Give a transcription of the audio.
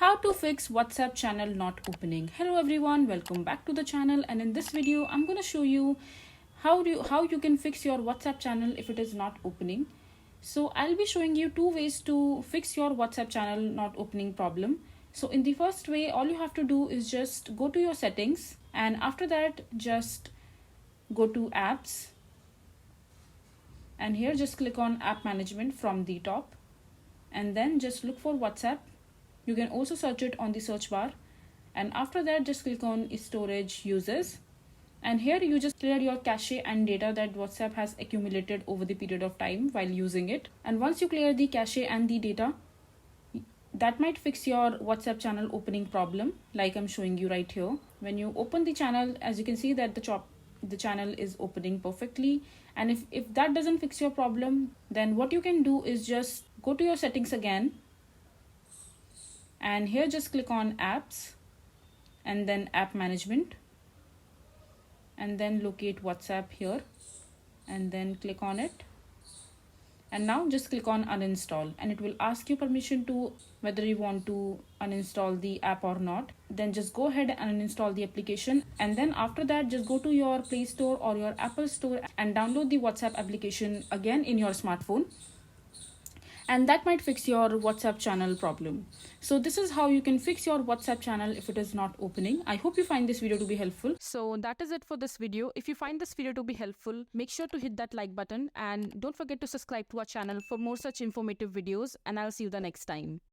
How to fix WhatsApp channel not opening. Hello everyone, welcome back to the channel, and in this video I'm going to show you how you can fix your WhatsApp channel if it is not opening. So I'll be showing you two ways to fix your WhatsApp channel not opening problem. So in the first way, all you have to do is just go to your settings, and after that just go to apps, and here just click on app management from the top, and then just look for WhatsApp. You can also search it on the search bar, and after that just click on storage users, and here you just clear your cache and data that WhatsApp has accumulated over the period of time while using it. And once you clear the cache and the data, that might fix your WhatsApp channel opening problem, like I'm showing you right here. When you open the channel, as you can see that the channel is opening perfectly. And if that doesn't fix your problem, then what you can do is just go to your settings again, and here just click on apps and then app management, and then locate WhatsApp here and then click on it. And now just click on uninstall, and it will ask you permission to whether you want to uninstall the app or not. Then just go ahead and uninstall the application, and then after that just go to your Play Store or your Apple Store and download the WhatsApp application again in your smartphone, and that might fix your WhatsApp channel problem. So this is how you can fix your WhatsApp channel if it is not opening. I hope you find this video to be helpful. So that is it for this video. If you find this video to be helpful, make sure to hit that like button, and don't forget to subscribe to our channel for more such informative videos, and I'll see you the next time.